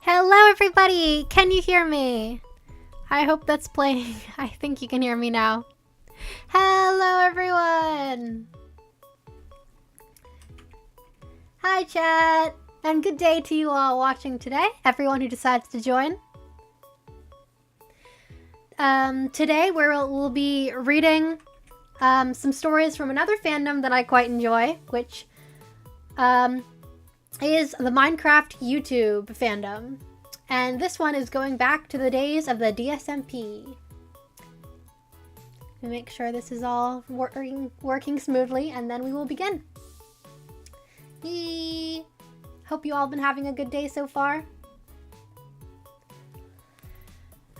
Hello everybody! Can you hear me? I hope that's playing. I think you can hear me now. Hello everyone! Hi chat! And good day to you all watching today, everyone who decides to join. Today we'll be reading some stories from another fandom that I quite enjoy, which is the Minecraft YouTube fandom. And this one is going back to the days of the DSMP. Make sure this is all working smoothly, and then we will begin. Yee! Hope you all been having a good day so far.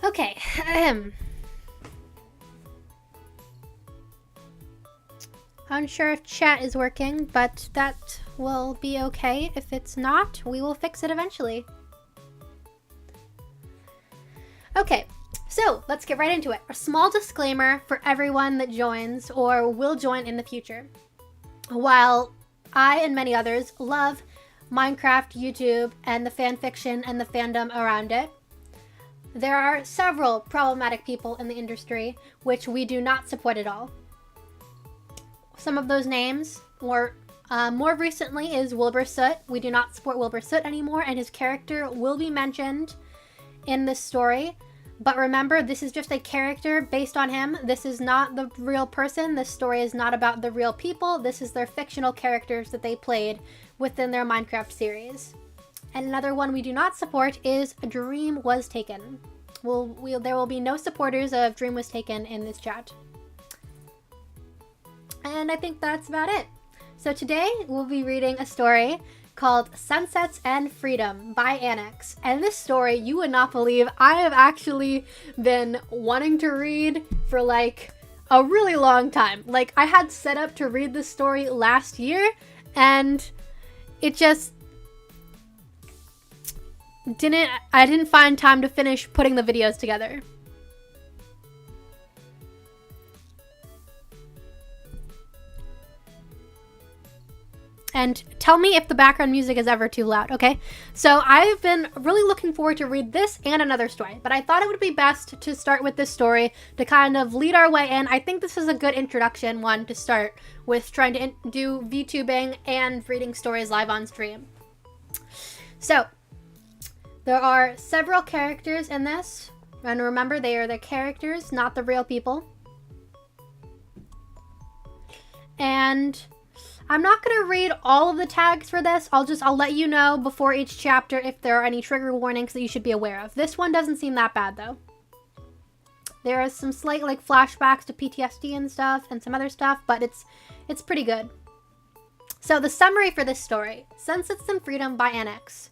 Okay. Unsure if chat is working, but that will be okay. If it's not, we will fix it eventually. Okay, so let's get right into it. A small disclaimer for everyone that joins or will join in the future. While I and many others love Minecraft, YouTube, and the fanfiction and the fandom around it, there are several problematic people in the industry which we do not support at all. Some of those names were more recently is Wilbur-Soot. We do not support Wilbur-Soot anymore, and his character will be mentioned in this story. But remember, this is just a character based on him. This is not the real person. This story is not about the real people. This is their fictional characters that they played within their Minecraft series. And another one we do not support is Dream Was Taken. There will be no supporters of Dream Was Taken in this chat. And I think that's about it. So today we'll be reading a story called Sunsets and Freedom by Annex. And this story, you would not believe, I have actually been wanting to read for like a really long time. Like, I had set up to read this story last year, and it just I didn't find time to finish putting the videos together. And tell me if the background music is ever too loud, okay? So I've been really looking forward to read this and another story, but I thought it would be best to start with this story to kind of lead our way in. I think this is a good introduction one to start with, trying to do VTubing and reading stories live on stream. So there are several characters in this, and remember, they are the characters, not the real people. And I'm not going to read all of the tags for this. I'll let you know before each chapter if there are any trigger warnings that you should be aware of. This one doesn't seem that bad, though. There is some slight like flashbacks to PTSD and stuff and some other stuff, but it's pretty good. So the summary for this story: Sunsets and Freedom by Annex.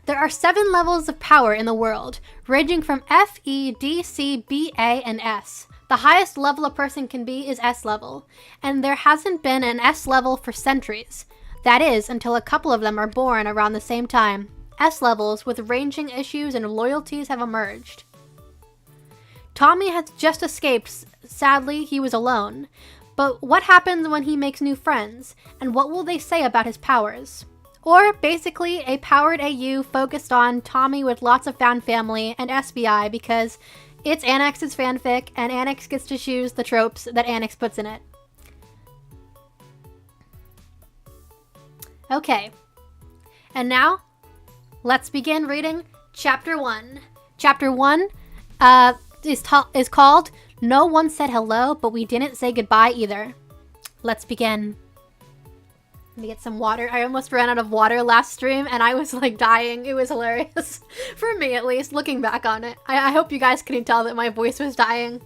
There are 7 levels of power in the world, ranging from F, E, D, C, B, A, and S. The highest level a person can be is S level, and there hasn't been an S level for centuries. That is, until a couple of them are born around the same time. S levels with ranging issues and loyalties have emerged. Tommy has just escaped. Sadly, he was alone. But what happens when he makes new friends, and what will they say about his powers? Or, basically, a powered AU focused on Tommy with lots of found family and SBI, because it's Annex's fanfic, and Annex gets to choose the tropes that Annex puts in it. Okay. And now, let's begin reading Chapter 1. Chapter 1 is called No One Said Hello, But We Didn't Say Goodbye Either. Let's begin. Let me get some water. I almost ran out of water last stream and I was like dying. It was hilarious. For me, at least, looking back on it. I hope you guys couldn't tell that my voice was dying.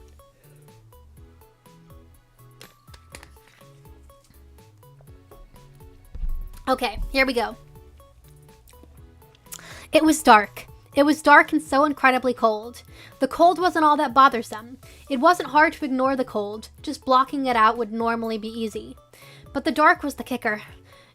Okay, here we go. It was dark. It was dark and so incredibly cold. The cold wasn't all that bothersome. It wasn't hard to ignore the cold. Just blocking it out would normally be easy. But the dark was the kicker.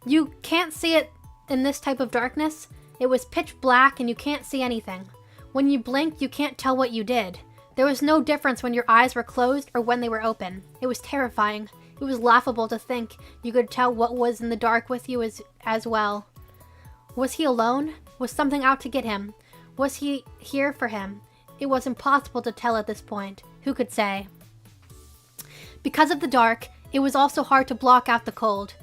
You can't see it in this type of darkness. It was pitch black and you can't see anything. When you blinked, you can't tell what you did. There was no difference when your eyes were closed or when they were open. It was terrifying. It was laughable to think you could tell what was in the dark with you as well. Was he alone? Was something out to get him? Was he here for him? It was impossible to tell at this point. Who could say? Because of the dark, it was also hard to block out the cold.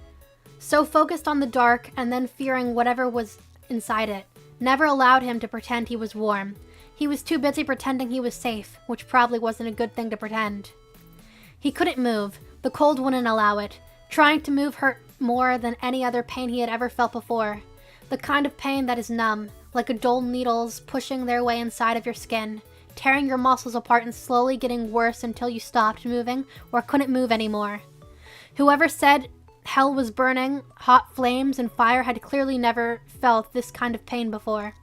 So focused on the dark and then fearing whatever was inside it never allowed him to pretend he was warm. He was too busy pretending he was safe, which probably wasn't a good thing to pretend. He couldn't move. The cold wouldn't allow it. Trying to move hurt more than any other pain he had ever felt before. The kind of pain that is numb, like dull needles pushing their way inside of your skin, tearing your muscles apart and slowly getting worse until you stopped moving or couldn't move anymore. Whoever said hell was burning, hot flames and fire had clearly never felt this kind of pain before.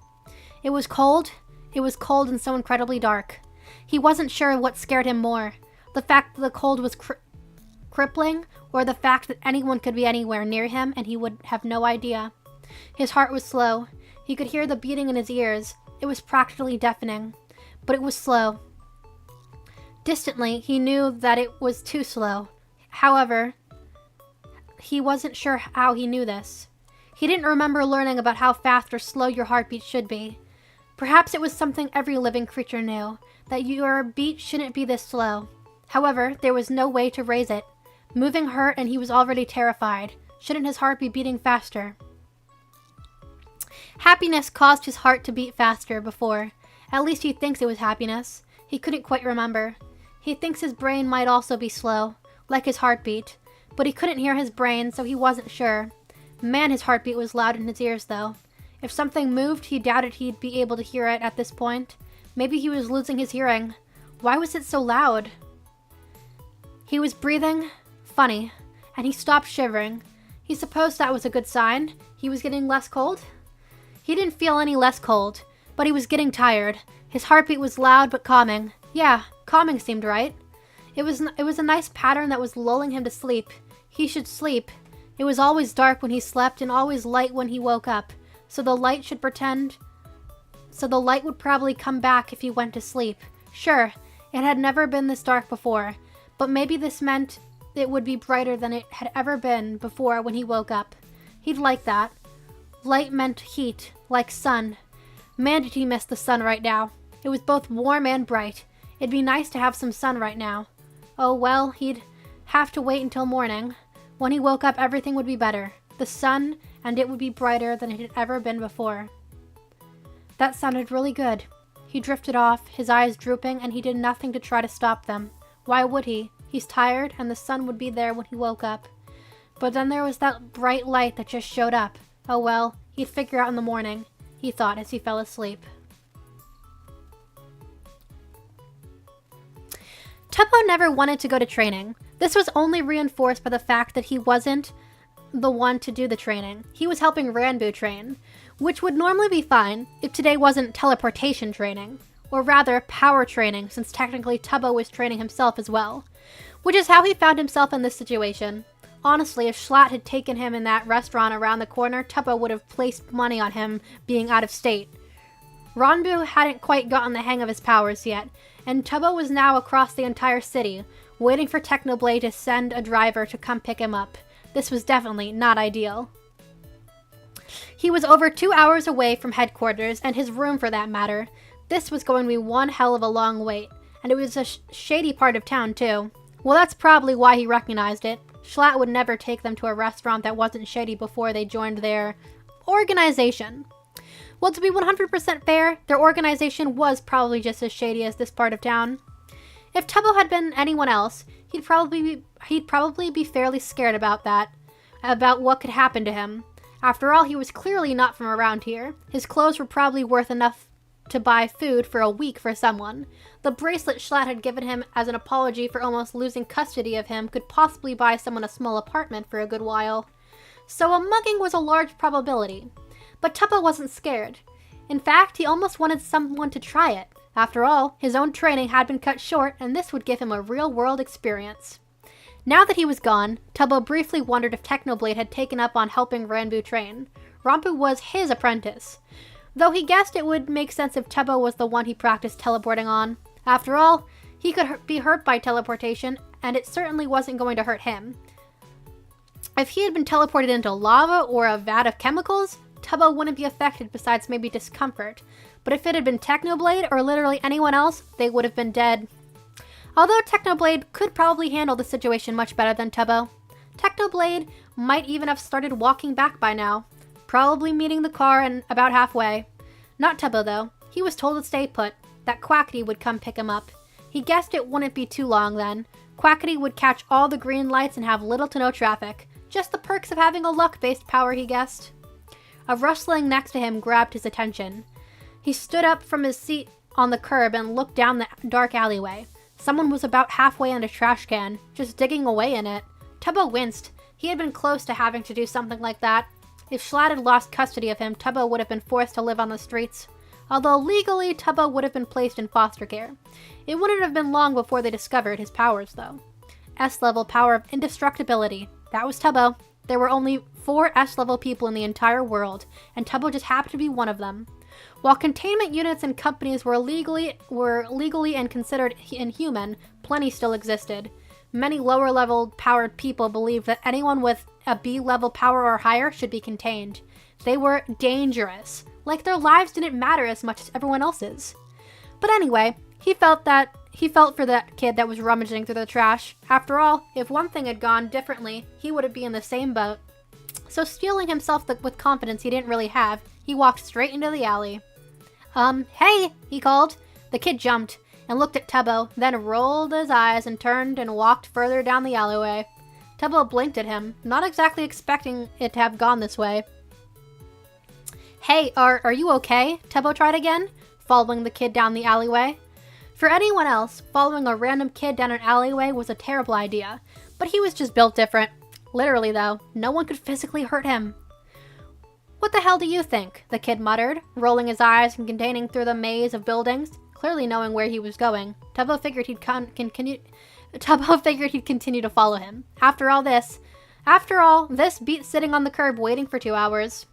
It was cold and so incredibly dark. He wasn't sure what scared him more, the fact that the cold was crippling, or the fact that anyone could be anywhere near him and he would have no idea. His heart was slow. He could hear the beating in his ears. It was practically deafening, but it was slow. Distantly, he knew that it was too slow. However, he wasn't sure how he knew this. He didn't remember learning about how fast or slow your heartbeat should be. Perhaps it was something every living creature knew, that your beat shouldn't be this slow. However, there was no way to raise it. Moving hurt and he was already terrified. Shouldn't his heart be beating faster? Happiness caused his heart to beat faster before. At least he thinks it was happiness. He couldn't quite remember. He thinks his brain might also be slow, like his heartbeat. But he couldn't hear his brain, so he wasn't sure. Man, his heartbeat was loud in his ears, though. If something moved, he doubted he'd be able to hear it at this point. Maybe he was losing his hearing. Why was it so loud? He was breathing funny, and he stopped shivering. He supposed that was a good sign. He was getting less cold? He didn't feel any less cold, but he was getting tired. His heartbeat was loud but calming. Yeah, calming seemed right. It was a nice pattern that was lulling him to sleep. He should sleep. It was always dark when he slept and always light when he woke up, so the light would probably come back if he went to sleep. Sure, it had never been this dark before, but maybe this meant it would be brighter than it had ever been before when he woke up. He'd like that. Light meant heat, like sun. Man, did he miss the sun right now. It was both warm and bright. It'd be nice to have some sun right now. Oh well, he'd have to wait until morning. When he woke up, everything would be better. The sun, and it would be brighter than it had ever been before. That sounded really good. He drifted off, his eyes drooping, and he did nothing to try to stop them. Why would he? He's tired, and the sun would be there when he woke up. But then there was that bright light that just showed up. Oh well, he'd figure out in the morning, he thought as he fell asleep. Tubbo never wanted to go to training. This was only reinforced by the fact that he wasn't the one to do the training. He was helping Ranbu train, which would normally be fine if today wasn't teleportation training, or rather power training, since technically Tubbo was training himself as well, which is how he found himself in this situation. Honestly, if Schlatt had taken him in that restaurant around the corner, Tubbo would have placed money on him being out of state. Ranbu hadn't quite gotten the hang of his powers yet, and Tubbo was now across the entire city, waiting for Technoblade to send a driver to come pick him up. This was definitely not ideal. He was over 2 hours away from headquarters, and his room for that matter. This was going to be one hell of a long wait, and it was a shady part of town too. Well, that's probably why he recognized it. Schlatt would never take them to a restaurant that wasn't shady before they joined their organization. Well, to be 100% fair, their organization was probably just as shady as this part of town. If Tubbo had been anyone else, he'd probably be fairly scared about what could happen to him. After all, he was clearly not from around here. His clothes were probably worth enough to buy food for a week for someone. The bracelet Schlatt had given him as an apology for almost losing custody of him could possibly buy someone a small apartment for a good while. So a mugging was a large probability. But Tubbo wasn't scared. In fact, he almost wanted someone to try it. After all, his own training had been cut short, and this would give him a real-world experience. Now that he was gone, Tubbo briefly wondered if Technoblade had taken up on helping Ranbu train. Ranbu was his apprentice, though he guessed it would make sense if Tubbo was the one he practiced teleporting on. After all, he could be hurt by teleportation, and it certainly wasn't going to hurt him. If he had been teleported into lava or a vat of chemicals, Tubbo wouldn't be affected besides maybe discomfort. But if it had been Technoblade or literally anyone else, they would have been dead. Although Technoblade could probably handle the situation much better than Tubbo. Technoblade might even have started walking back by now, probably meeting the car and about halfway. Not Tubbo though. He was told to stay put, that Quackity would come pick him up. He guessed it wouldn't be too long then. Quackity would catch all the green lights and have little to no traffic. Just the perks of having a luck-based power, he guessed. A rustling next to him grabbed his attention. He stood up from his seat on the curb and looked down the dark alleyway. Someone was about halfway in a trash can, just digging away in it. Tubbo winced. He had been close to having to do something like that. If Schlatt had lost custody of him, Tubbo would have been forced to live on the streets. Although legally, Tubbo would have been placed in foster care. It wouldn't have been long before they discovered his powers, though. S-level power of indestructibility. That was Tubbo. There were only 4 S-level people in the entire world, and Tubbo just happened to be one of them. While containment units and companies were legally and considered inhuman, plenty still existed. Many lower-level powered people believed that anyone with a B-level power or higher should be contained. They were dangerous, like their lives didn't matter as much as everyone else's. But anyway, he felt for that kid that was rummaging through the trash. After all, if one thing had gone differently, he would be in the same boat. So steeling himself with confidence he didn't really have, he walked straight into the alley. Hey, he called. The kid jumped and looked at Tubbo, then rolled his eyes and turned and walked further down the alleyway. Tubbo blinked at him, not exactly expecting it to have gone this way. Hey, are you okay? Tubbo tried again, following the kid down the alleyway. For anyone else, following a random kid down an alleyway was a terrible idea, but he was just built different. Literally, though, no one could physically hurt him. What the hell do you think? The kid muttered, rolling his eyes and continuing through the maze of buildings, clearly knowing where he was going. Tubbo figured he'd continue to follow him. After all, this beats sitting on the curb waiting for 2 hours.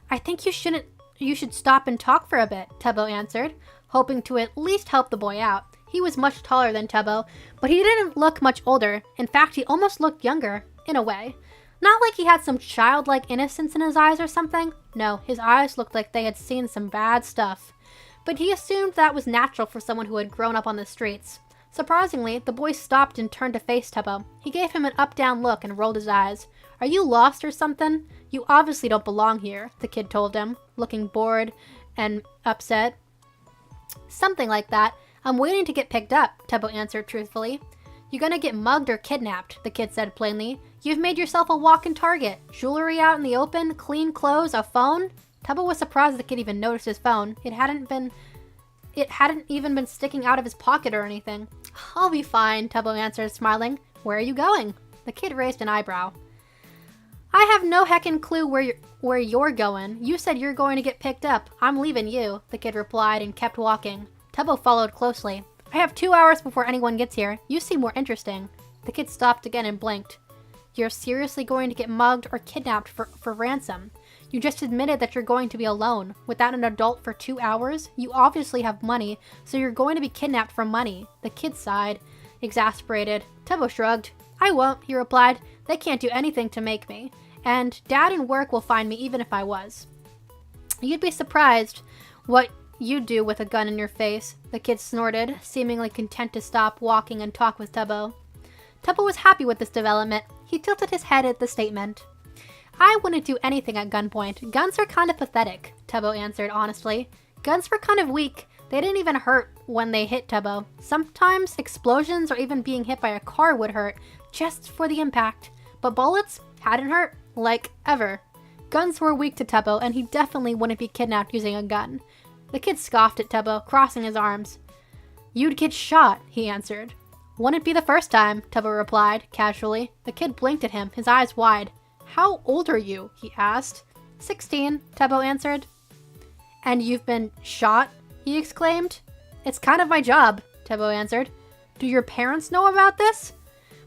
I think you should stop and talk for a bit, Tubbo answered, hoping to at least help the boy out. He was much taller than Tubbo, but he didn't look much older. In fact, he almost looked younger, in a way. Not like he had some childlike innocence in his eyes or something. No, his eyes looked like they had seen some bad stuff. But he assumed that was natural for someone who had grown up on the streets. Surprisingly, the boy stopped and turned to face Tubbo. He gave him an up-down look and rolled his eyes. Are you lost or something? You obviously don't belong here, the kid told him, looking bored and upset. Something like that. I'm waiting to get picked up, Tubbo answered truthfully. You're gonna get mugged or kidnapped, the kid said plainly. You've made yourself a walking target. Jewelry out in the open, clean clothes, a phone? Tubbo was surprised the kid even noticed his phone. It hadn't even been sticking out of his pocket or anything. I'll be fine, Tubbo answered, smiling. Where are you going? The kid raised an eyebrow. I have no heckin' clue where you're going. You said you're going to get picked up. I'm leaving you, the kid replied and kept walking. Tubbo followed closely. I have 2 hours before anyone gets here. You seem more interesting. The kid stopped again and blinked. You're seriously going to get mugged or kidnapped for ransom. You just admitted that you're going to be alone. Without an adult for 2 hours? You obviously have money, so you're going to be kidnapped for money. The kid sighed, exasperated. Tubbo shrugged. I won't, he replied. They can't do anything to make me. And Dad and work will find me even if I was. You'd be surprised what you'd do with a gun in your face, the kid snorted, seemingly content to stop walking and talk with Tubbo. Tubbo was happy with this development. He tilted his head at the statement. I wouldn't do anything at gunpoint. Guns are kind of pathetic, Tubbo answered honestly. Guns were kind of weak. They didn't even hurt when they hit Tubbo. Sometimes explosions or even being hit by a car would hurt, just for the impact. But bullets hadn't hurt, like, ever. Guns were weak to Tubbo, and he definitely wouldn't be kidnapped using a gun. The kid scoffed at Tubbo, crossing his arms. You'd get shot, he answered. Wouldn't be the first time, Tubbo replied, casually. The kid blinked at him, his eyes wide. How old are you? He asked. 16, Tubbo answered. And you've been shot? He exclaimed. It's kind of my job, Tubbo answered. Do your parents know about this?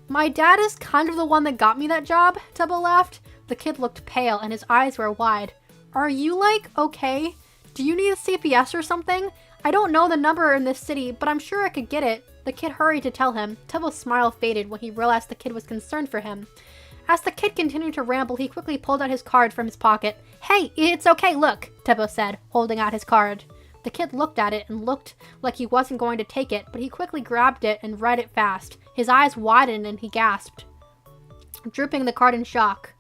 My dad is kind of the one that got me that job, Tubbo laughed. The kid looked pale and his eyes were wide. Are you, like, okay? Do you need a CPS or something? I don't know the number in this city, but I'm sure I could get it. The kid hurried to tell him. Tubbo's smile faded when he realized the kid was concerned for him. As the kid continued to ramble, he quickly pulled out his card from his pocket. Hey, it's okay, look, Tubbo said, holding out his card. The kid looked at it and looked like he wasn't going to take it, but he quickly grabbed it and read it fast. His eyes widened and he gasped, drooping the card in shock.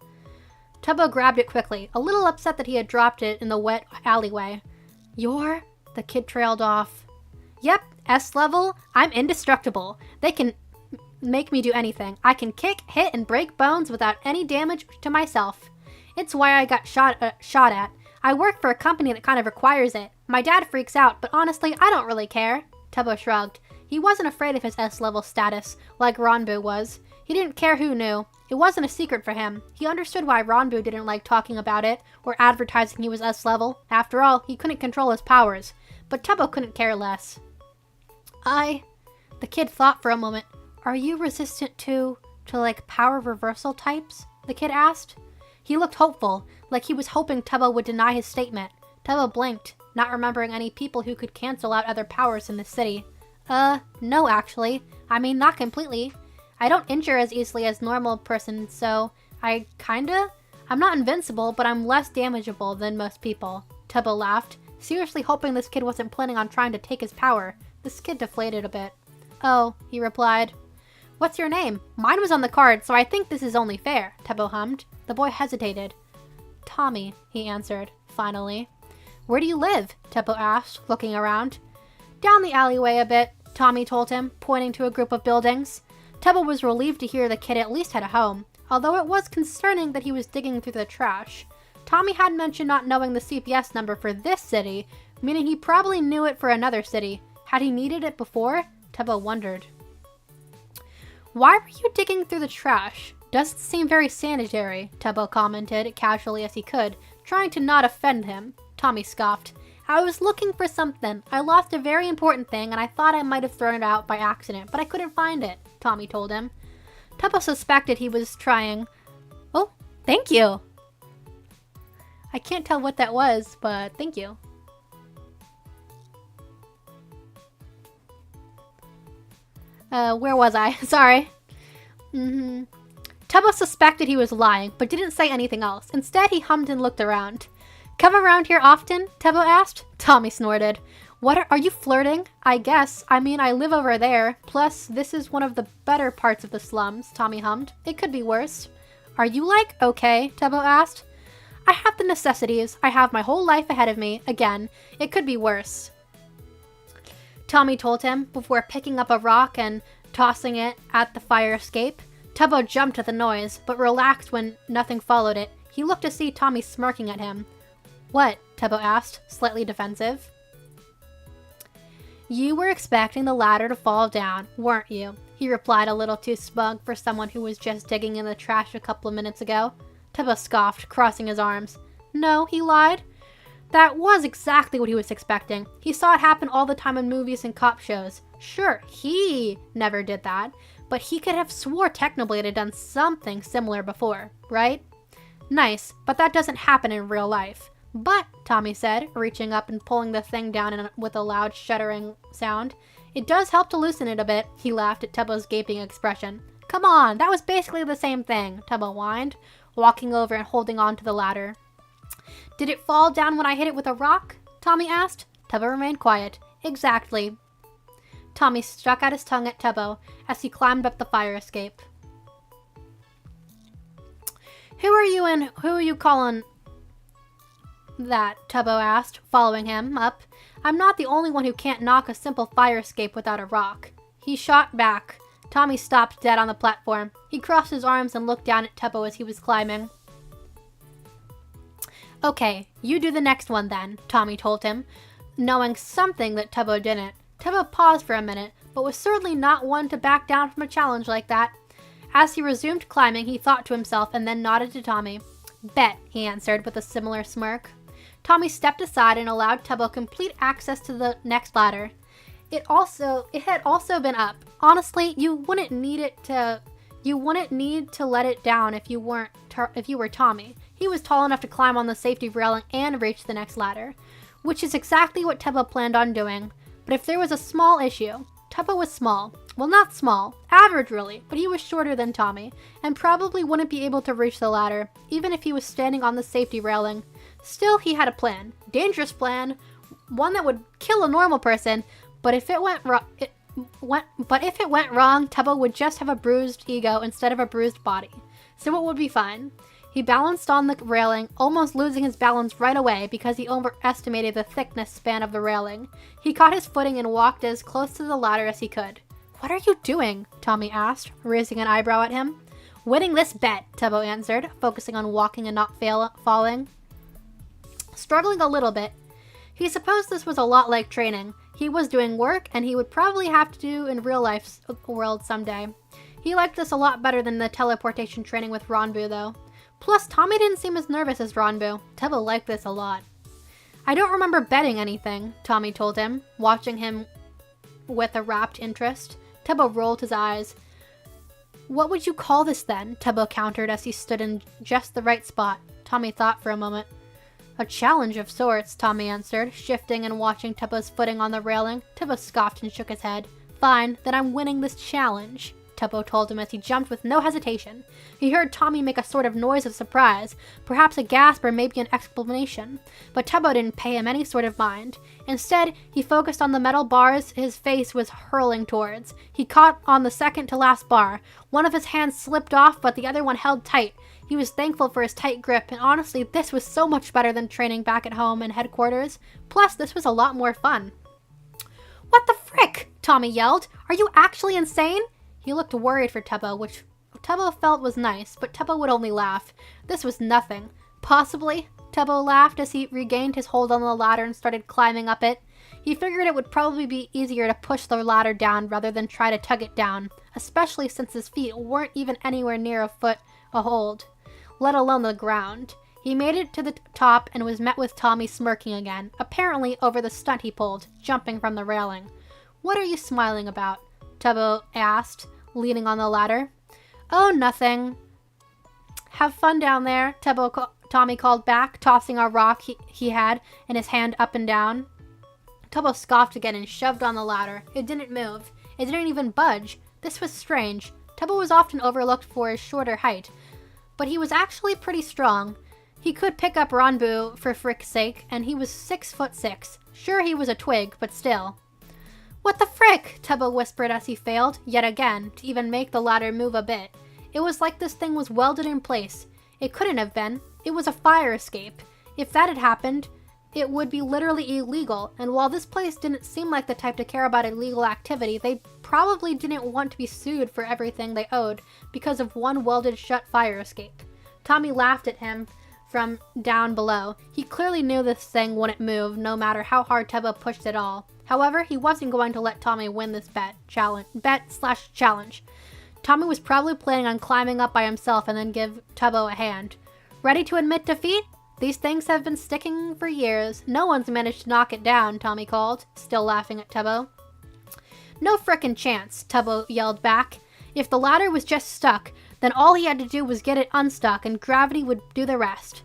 Tubbo grabbed it quickly, a little upset that he had dropped it in the wet alleyway. You're? The kid trailed off. Yep, S level. I'm indestructible. They can make me do anything. I can kick, hit, and break bones without any damage to myself. It's why I got shot at. I work for a company that kind of requires it. My dad freaks out, but honestly, I don't really care. Tubbo shrugged. He wasn't afraid of his S-level status, like Ronbu was. He didn't care who knew. It wasn't a secret for him. He understood why Ronbu didn't like talking about it, or advertising he was S-level. After all, he couldn't control his powers. But Tubbo couldn't care less. The kid thought for a moment. Are you resistant to like, power reversal types? The kid asked. He looked hopeful, like he was hoping Tubbo would deny his statement. Tubbo blinked, not remembering any people who could cancel out other powers in the city. No actually. I mean, not completely. I don't injure as easily as normal person, so I'm not invincible, but I'm less damageable than most people. Tubbo laughed, seriously hoping this kid wasn't planning on trying to take his power. This kid deflated a bit. Oh, he replied. What's your name? Mine was on the card, so I think this is only fair, Tubbo hummed. The boy hesitated. Tommy, he answered, finally. Where do you live? Tubbo asked, looking around. Down the alleyway a bit, Tommy told him, pointing to a group of buildings. Tubbo was relieved to hear the kid at least had a home, although it was concerning that he was digging through the trash. Tommy had mentioned not knowing the CPS number for this city, meaning he probably knew it for another city. Had he needed it before? Tubbo wondered. Why were you digging through the trash? Doesn't seem very sanitary, Tubbo commented, casually as he could, trying to not offend him. Tommy scoffed. I was looking for something. I lost a very important thing, and I thought I might have thrown it out by accident, but I couldn't find it, Tommy told him. Tubbo suspected he was trying... Oh, thank you! I can't tell what that was, but thank you. Where was I? Sorry. Tubbo suspected he was lying, but didn't say anything else. Instead, he hummed and looked around. Come around here often? Tubbo asked. Tommy snorted. What are you flirting? I guess. I mean, I live over there. Plus, this is one of the better parts of the slums, Tommy hummed. It could be worse. Are you like, okay? Tubbo asked. I have the necessities. I have my whole life ahead of me. Again, it could be worse, Tommy told him before picking up a rock and tossing it at the fire escape. Tubbo jumped at the noise, but relaxed when nothing followed it. He looked to see Tommy smirking at him. What? Tubbo asked, slightly defensive. You were expecting the ladder to fall down, weren't you? He replied, a little too smug for someone who was just digging in the trash a couple of minutes ago. Tubbo scoffed, crossing his arms. No, he lied. That was exactly what he was expecting. He saw it happen all the time in movies and cop shows. Sure, he never did that, but he could have swore Technoblade had done something similar before, right? Nice, but that doesn't happen in real life. But, Tommy said, reaching up and pulling the thing down with a loud shuddering sound, it does help to loosen it a bit. He laughed at Tubbo's gaping expression. Come on, that was basically the same thing, Tubbo whined, walking over and holding on to the ladder. Did it fall down when I hit it with a rock? Tommy asked. Tubbo remained quiet. Exactly. Tommy stuck out his tongue at Tubbo as he climbed up the fire escape. Who are you and who are you calling that? Tubbo asked, following him up. I'm not the only one who can't knock a simple fire escape without a rock. He shot back. Tommy stopped dead on the platform. He crossed his arms and looked down at Tubbo as he was climbing. Okay, you do the next one then, Tommy told him, knowing something that Tubbo didn't. Tubbo paused for a minute, but was certainly not one to back down from a challenge like that. As he resumed climbing, he thought to himself and then nodded to Tommy. Bet, he answered with a similar smirk. Tommy stepped aside and allowed Tubbo complete access to the next ladder. It had also been up. Honestly, you wouldn't need to let it down if you were Tommy. He was tall enough to climb on the safety railing and reach the next ladder, which is exactly what Tubbo planned on doing. But if there was a small issue, Tubbo was small. Well, not small, average really, but he was shorter than Tommy, and probably wouldn't be able to reach the ladder, even if he was standing on the safety railing. Still, he had a plan. Dangerous plan. One that would kill a normal person, but if it went wrong, Tubbo would just have a bruised ego instead of a bruised body. So it would be fine. He balanced on the railing, almost losing his balance right away because he overestimated the thickness span of the railing. He caught his footing and walked as close to the ladder as he could. What are you doing? Tommy asked, raising an eyebrow at him. Winning this bet, Tubbo answered, focusing on walking and not falling. Struggling a little bit, he supposed this was a lot like training. He was doing work, and he would probably have to do in real life world someday. He liked this a lot better than the teleportation training with Ronbu, though. Plus, Tommy didn't seem as nervous as Ronbu. Tubbo liked this a lot. I don't remember betting anything, Tommy told him, watching him with a rapt interest. Tubbo rolled his eyes. What would you call this then? Tubbo countered as he stood in just the right spot. Tommy thought for a moment. A challenge of sorts, Tommy answered, shifting and watching Tubbo's footing on the railing. Tubbo scoffed and shook his head. Fine, then I'm winning this challenge, Tubbo told him as he jumped with no hesitation. He heard Tommy make a sort of noise of surprise, perhaps a gasp or maybe an exclamation, but Tubbo didn't pay him any sort of mind. Instead, he focused on the metal bars his face was hurling towards. He caught on the second to last bar. One of his hands slipped off, but the other one held tight. He was thankful for his tight grip, and honestly, this was so much better than training back at home in headquarters. Plus, this was a lot more fun. What the frick? Tommy yelled. Are you actually insane? He looked worried for Tubbo, which Tubbo felt was nice, but Tubbo would only laugh. This was nothing. Possibly, Tubbo laughed as he regained his hold on the ladder and started climbing up it. He figured it would probably be easier to push the ladder down rather than try to tug it down, especially since his feet weren't even anywhere near a hold, let alone the ground. He made it to the top and was met with Tommy smirking again, apparently over the stunt he pulled, jumping from the railing. "What are you smiling about?" Tubbo asked, leaning on the ladder. "Oh, nothing." "Have fun down there," Tommy called back, tossing a rock he had in his hand up and down. Tubbo scoffed again and shoved on the ladder. It didn't move. It didn't even budge. This was strange. Tubbo was often overlooked for his shorter height, but he was actually pretty strong. He could pick up Ronbu for frick's sake, and he was 6'6". Sure, he was a twig, but still. "What the frick?" Tubbo whispered as he failed, yet again, to even make the ladder move a bit. It was like this thing was welded in place. It couldn't have been. It was a fire escape. If that had happened, it would be literally illegal, and while this place didn't seem like the type to care about illegal activity, they probably didn't want to be sued for everything they owed because of one welded shut fire escape. Tommy laughed at him from down below. He clearly knew this thing wouldn't move, no matter how hard Tubbo pushed it all. However, he wasn't going to let Tommy win this bet/challenge. Tommy was probably planning on climbing up by himself and then give Tubbo a hand. "Ready to admit defeat? These things have been sticking for years. No one's managed to knock it down," Tommy called, still laughing at Tubbo. "No frickin' chance," Tubbo yelled back. If the ladder was just stuck, then all he had to do was get it unstuck and gravity would do the rest.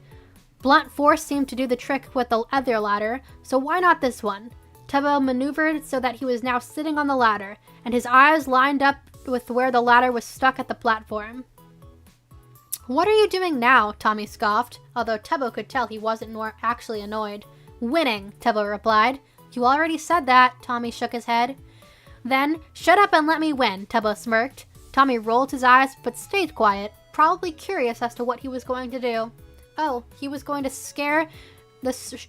Blunt force seemed to do the trick with the other ladder, so why not this one? Tubbo maneuvered so that he was now sitting on the ladder, and his eyes lined up with where the ladder was stuck at the platform. "What are you doing now?" Tommy scoffed, although Tubbo could tell he wasn't actually annoyed. "Winning," Tubbo replied. "You already said that," Tommy shook his head. "Then, shut up and let me win," Tubbo smirked. Tommy rolled his eyes but stayed quiet, probably curious as to what he was going to do. Oh, he was going to scare the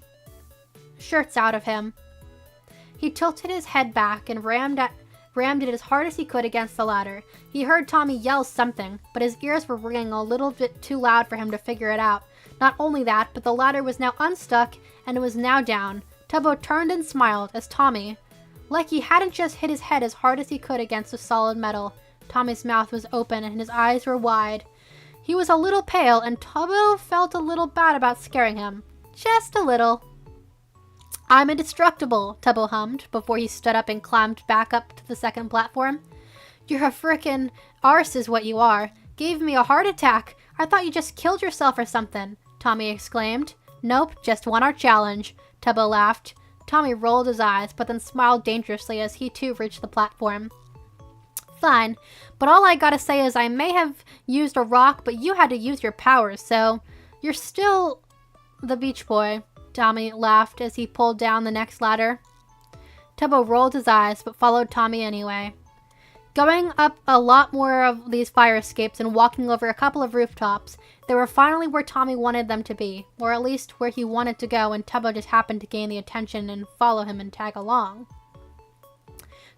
shirts out of him. He tilted his head back and rammed it as hard as he could against the ladder. He heard Tommy yell something, but his ears were ringing a little bit too loud for him to figure it out. Not only that, but the ladder was now unstuck and it was now down. Tubbo turned and smiled as Tommy, like he hadn't just hit his head as hard as he could against the solid metal. Tommy's mouth was open and his eyes were wide. He was a little pale and Tubbo felt a little bad about scaring him. Just a little. "I'm indestructible," Tubbo hummed before he stood up and climbed back up to the second platform. "You're a frickin' arse is what you are. Gave me a heart attack. I thought you just killed yourself or something," Tommy exclaimed. "Nope, just won our challenge," Tubbo laughed. Tommy rolled his eyes, but then smiled dangerously as he too reached the platform. "Fine, but all I gotta say is I may have used a rock, but you had to use your powers, so you're still the beach boy," Tommy laughed as he pulled down the next ladder. Tubbo rolled his eyes, but followed Tommy anyway. Going up a lot more of these fire escapes and walking over a couple of rooftops, they were finally where Tommy wanted them to be, or at least where he wanted to go, and Tubbo just happened to gain the attention and follow him and tag along.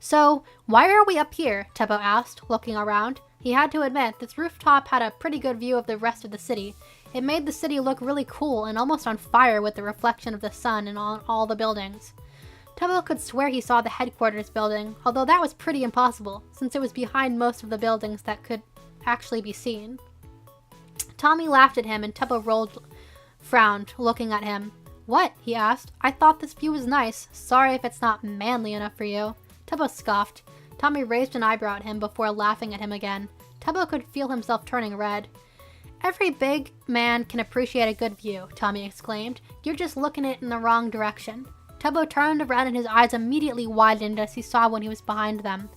"So, why are we up here?" Tubbo asked, looking around. He had to admit, this rooftop had a pretty good view of the rest of the city. It made the city look really cool and almost on fire with the reflection of the sun and on all the buildings. Tubbo could swear he saw the headquarters building, although that was pretty impossible, since it was behind most of the buildings that could actually be seen. Tommy laughed at him and Tubbo frowned, looking at him. "What?" he asked. "I thought this view was nice. Sorry if it's not manly enough for you." Tubbo scoffed. Tommy raised an eyebrow at him before laughing at him again. Tubbo could feel himself turning red. "Every big man can appreciate a good view," Tommy exclaimed. "You're just looking at it in the wrong direction." Tubbo turned around and his eyes immediately widened as he saw when he was behind them.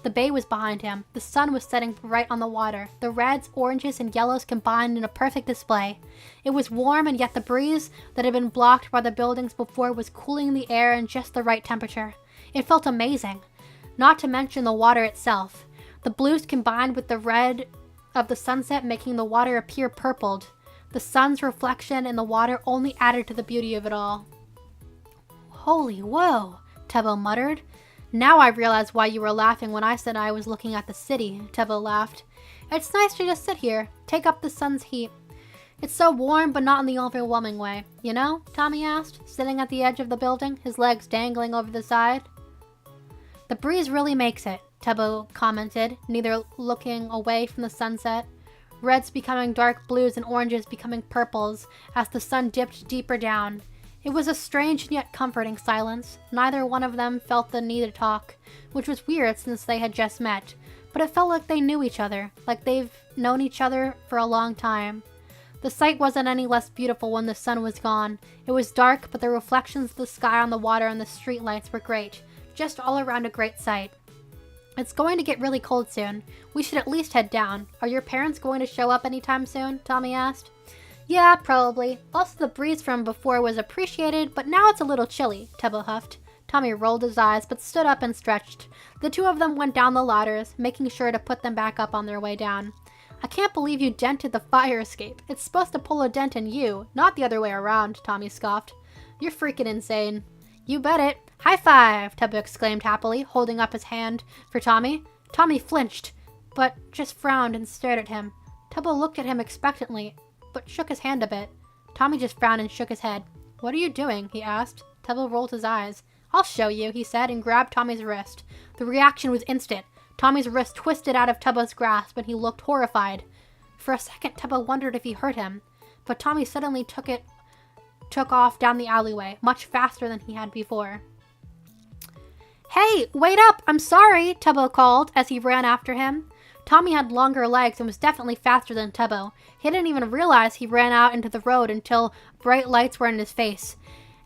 The bay was behind him. The sun was setting right on the water. The reds, oranges, and yellows combined in a perfect display. It was warm, and yet the breeze that had been blocked by the buildings before was cooling the air in just the right temperature. It felt amazing. Not to mention the water itself. The blues combined with the red of the sunset, making the water appear purpled. The sun's reflection in the water only added to the beauty of it all. "Holy whoa," Tubbo muttered. "Now I realize why you were laughing when I said I was looking at the city," Tubbo laughed. "It's nice to just sit here, take up the sun's heat." It's so warm, but not in the overwhelming way. You know? Tommy asked, sitting at the edge of the building, his legs dangling over the side. The breeze really makes it, Tubbo commented, neither looking away from the sunset. Reds becoming dark blues and oranges becoming purples as the sun dipped deeper down. It was a strange and yet comforting silence. Neither one of them felt the need to talk, which was weird since they had just met. But it felt like they knew each other, like they've known each other for a long time. The sight wasn't any less beautiful when the sun was gone. It was dark, but the reflections of the sky on the water and the streetlights were great. Just all around a great sight. It's going to get really cold soon. We should at least head down. Are your parents going to show up anytime soon? Tommy asked. Yeah, probably. Also, the breeze from before was appreciated, but now it's a little chilly, Tubbo huffed. Tommy rolled his eyes, but stood up and stretched. The two of them went down the ladders, making sure to put them back up on their way down. I can't believe you dented the fire escape. It's supposed to pull a dent in you, not the other way around, Tommy scoffed. You're freaking insane. You bet it. High five, Tubbo exclaimed happily, holding up his hand for Tommy. Tommy flinched, but just frowned and stared at him. Tubbo looked at him expectantly, but shook his hand a bit. Tommy just frowned and shook his head. What are you doing? He asked. Tubbo rolled his eyes. I'll show you, he said, and grabbed Tommy's wrist. The reaction was instant. Tommy's wrist twisted out of Tubbo's grasp, and he looked horrified. For a second, Tubbo wondered if he hurt him, but Tommy suddenly took off down the alleyway, much faster than he had before. Hey, wait up! I'm sorry, Tubbo called as he ran after him. Tommy had longer legs and was definitely faster than Tubbo. He didn't even realize he ran out into the road until bright lights were in his face,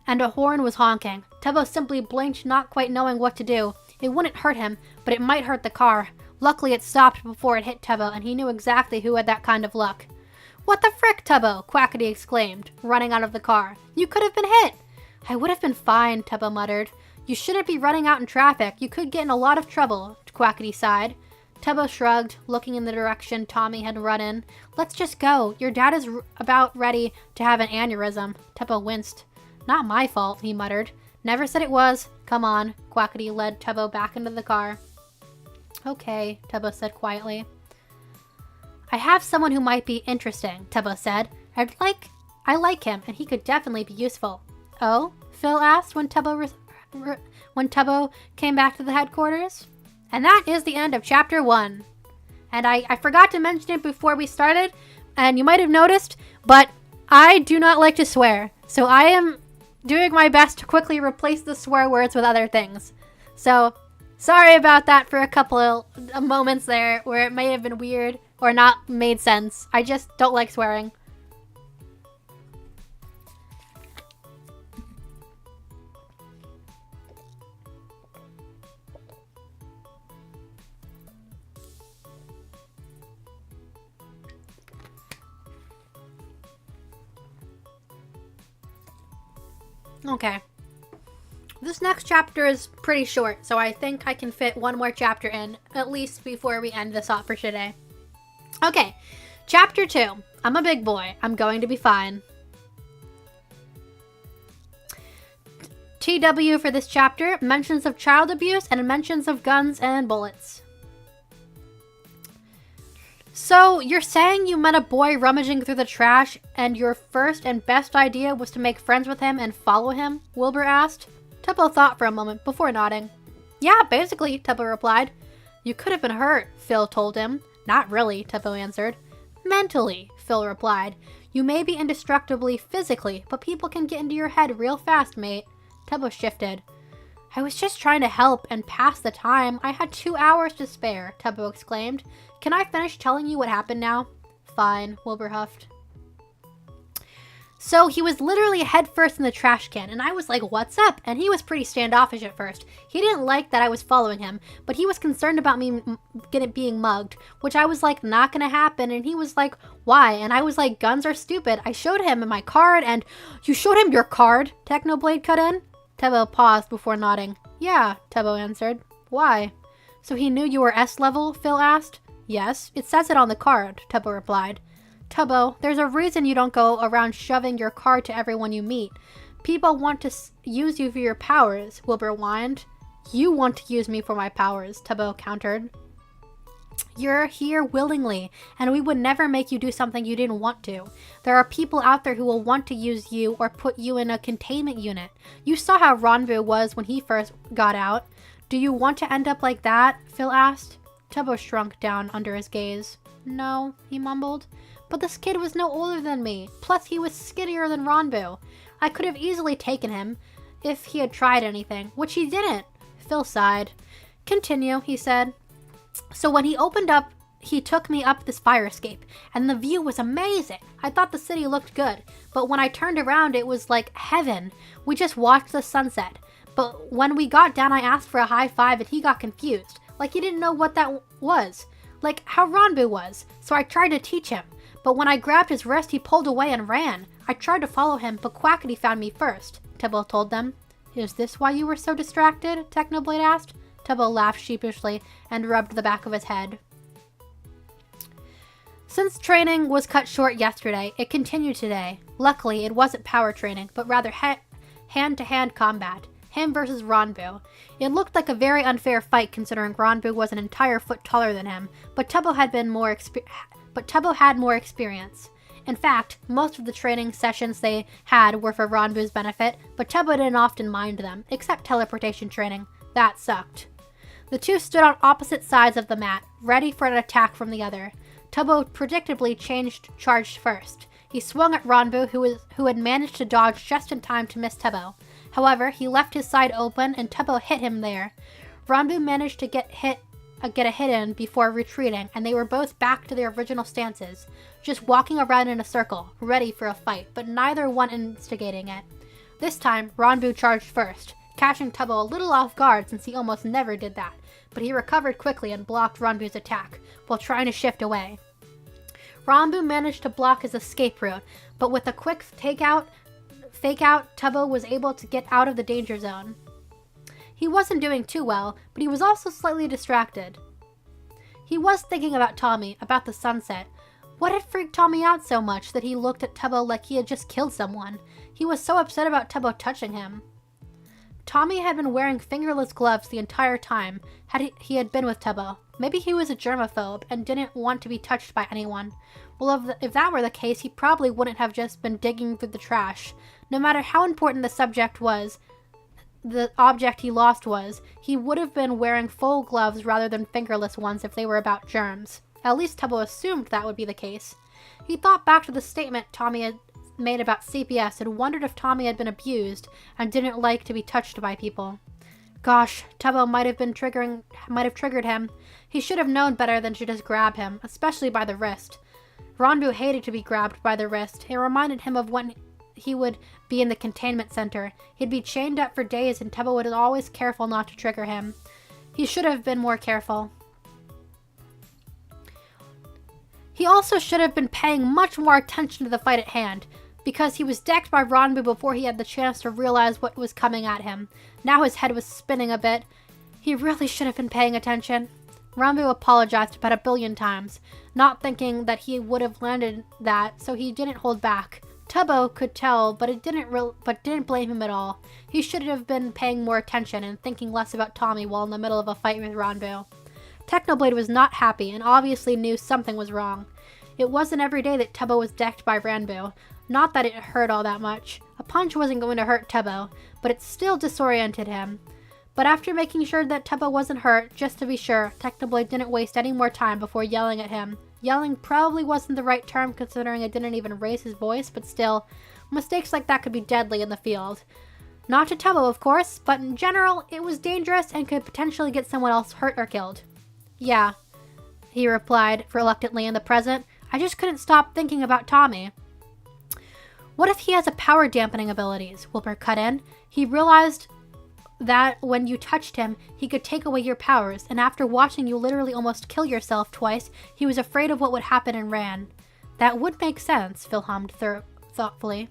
and a horn was honking. Tubbo simply blinked, not quite knowing what to do. It wouldn't hurt him, but it might hurt the car. Luckily, it stopped before it hit Tubbo, and he knew exactly who had that kind of luck. What the frick, Tubbo? Quackity exclaimed, running out of the car. You could have been hit. I would have been fine, Tubbo muttered. You shouldn't be running out in traffic. You could get in a lot of trouble, Quackity sighed. Tubbo shrugged, looking in the direction Tommy had run in. Let's just go. Your dad is about ready to have an aneurysm. Tubbo winced. Not my fault, he muttered. Never said it was. Come on. Quackity led Tubbo back into the car. Okay, Tubbo said quietly. I have someone who might be interesting, Tubbo said. I like him, and he could definitely be useful. Oh? Phil asked when Tubbo came back to the headquarters. And that is the end of Chapter 1. And I forgot to mention it before we started, and you might have noticed, but I do not like to swear. So I am doing my best to quickly replace the swear words with other things. So, sorry about that for a couple of moments there where it may have been weird or not made sense. I just don't like swearing. Okay. This next chapter is pretty short, so I think I can fit one more chapter in, at least before we end this off for today. Okay, Chapter 2. I'm a big boy. I'm going to be fine. TW for this chapter, mentions of child abuse and mentions of guns and bullets. So, you're saying you met a boy rummaging through the trash and your first and best idea was to make friends with him and follow him? Wilbur asked. Tubbo thought for a moment before nodding. Yeah, basically, Tubbo replied. You could have been hurt, Phil told him. Not really, Tubbo answered. Mentally, Phil replied. You may be indestructibly physically, but people can get into your head real fast, mate. Tubbo shifted. I was just trying to help and pass the time. I had 2 hours to spare, Tubbo exclaimed. Can I finish telling you what happened now? Fine, Wilbur huffed. So he was literally headfirst in the trash can, and I was like, what's up? And he was pretty standoffish at first. He didn't like that I was following him, but he was concerned about me being mugged, which I was like, not gonna happen. And he was like, why? And I was like, guns are stupid. I showed him my card, and you showed him your card? Technoblade cut in. Tubbo paused before nodding. Yeah, Tubbo answered. Why? So he knew you were S level? Phil asked. Yes, it says it on the card, Tubbo replied. Tubbo, there's a reason you don't go around shoving your card to everyone you meet. People want to use you for your powers, Wilbur whined. You want to use me for my powers, Tubbo countered. You're here willingly, and we would never make you do something you didn't want to. There are people out there who will want to use you or put you in a containment unit. You saw how Ronbu was when he first got out. Do you want to end up like that? Phil asked. Tubbo shrunk down under his gaze. No, he mumbled. But this kid was no older than me. Plus, he was skinnier than Ronbu. I could have easily taken him if he had tried anything, which he didn't. Phil sighed. Continue, he said. So when he opened up, he took me up this fire escape, and the view was amazing. I thought the city looked good, but when I turned around, it was like heaven. We just watched the sunset. But when we got down, I asked for a high five, and he got confused. Like he didn't know what that was. Like how Ronbu was. So I tried to teach him. But when I grabbed his wrist, he pulled away and ran. I tried to follow him, but Quackity found me first, Tubbo told them. Is this why you were so distracted? Technoblade asked. Tubbo laughed sheepishly and rubbed the back of his head. Since training was cut short yesterday, it continued today. Luckily, it wasn't power training, but rather hand-to-hand combat. Him versus Ronbu. It looked like a very unfair fight considering Ronbu was an entire foot taller than him, but Tubbo had more experience. In fact, most of the training sessions they had were for Ronbu's benefit, but Tubbo didn't often mind them, except teleportation training. That sucked. The two stood on opposite sides of the mat, ready for an attack from the other. Tubbo predictably charged first. He swung at Ronbu, who had managed to dodge just in time to miss Tubbo. However, he left his side open, and Tubbo hit him there. Ronbu managed to get a hit in before retreating, and they were both back to their original stances, just walking around in a circle, ready for a fight, but neither one instigating it. This time, Ronbu charged first, catching Tubbo a little off guard since he almost never did that, but he recovered quickly and blocked Ronbu's attack, while trying to shift away. Ronbu managed to block his escape route, but with a quick fake out, Tubbo was able to get out of the danger zone. He wasn't doing too well, but he was also slightly distracted. He was thinking about Tommy, about the sunset. What had freaked Tommy out so much that he looked at Tubbo like he had just killed someone? He was so upset about Tubbo touching him. Tommy had been wearing fingerless gloves the entire time he had been with Tubbo. Maybe he was a germaphobe and didn't want to be touched by anyone. Well, if that were the case, he probably wouldn't have just been digging through the trash. No matter how important the object he lost was, he would have been wearing full gloves rather than fingerless ones if they were about germs. At least Tubbo assumed that would be the case. He thought back to the statement Tommy had made about CPS and wondered if Tommy had been abused and didn't like to be touched by people. Gosh, Tubbo might have triggered him. He should have known better than to just grab him, especially by the wrist. Ronbu hated to be grabbed by the wrist. It reminded him of when he would be in the containment center. He'd be chained up for days and Tubbo was always careful not to trigger him. He should have been more careful. He also should have been paying much more attention to the fight at hand, because he was decked by Ronbu before he had the chance to realize what was coming at him. Now his head was spinning a bit. He really should have been paying attention. Ronbu apologized about 1 billion times, not thinking that he would have landed that, so he didn't hold back. Tubbo could tell, but didn't blame him at all. He should have been paying more attention and thinking less about Tommy while in the middle of a fight with Ronbu. Technoblade was not happy and obviously knew something was wrong. It wasn't every day that Tubbo was decked by Ronbu. Not that it hurt all that much. A punch wasn't going to hurt Tubbo, but it still disoriented him. But after making sure that Tubbo wasn't hurt, just to be sure, Technoblade didn't waste any more time before yelling at him. Yelling probably wasn't the right term considering it didn't even raise his voice, but still, mistakes like that could be deadly in the field. Not to Tubbo, of course, but in general, it was dangerous and could potentially get someone else hurt or killed. Yeah, he replied reluctantly in the present. I just couldn't stop thinking about Tommy. What if he has a power dampening abilities? Wilbur cut in. He realized that when you touched him, he could take away your powers, and after watching you literally almost kill yourself twice, he was afraid of what would happen and ran. That would make sense, Phil hummed thoughtfully.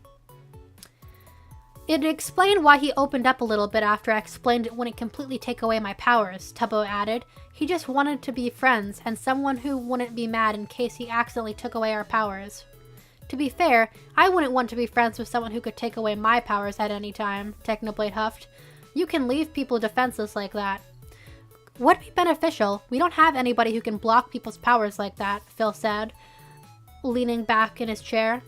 It explained why he opened up a little bit after I explained it wouldn't completely take away my powers, Tubbo added. He just wanted to be friends, and someone who wouldn't be mad in case he accidentally took away our powers. To be fair, I wouldn't want to be friends with someone who could take away my powers at any time, Technoblade huffed. You can leave people defenseless like that. Would be beneficial. We don't have anybody who can block people's powers like that, Phil said, leaning back in his chair.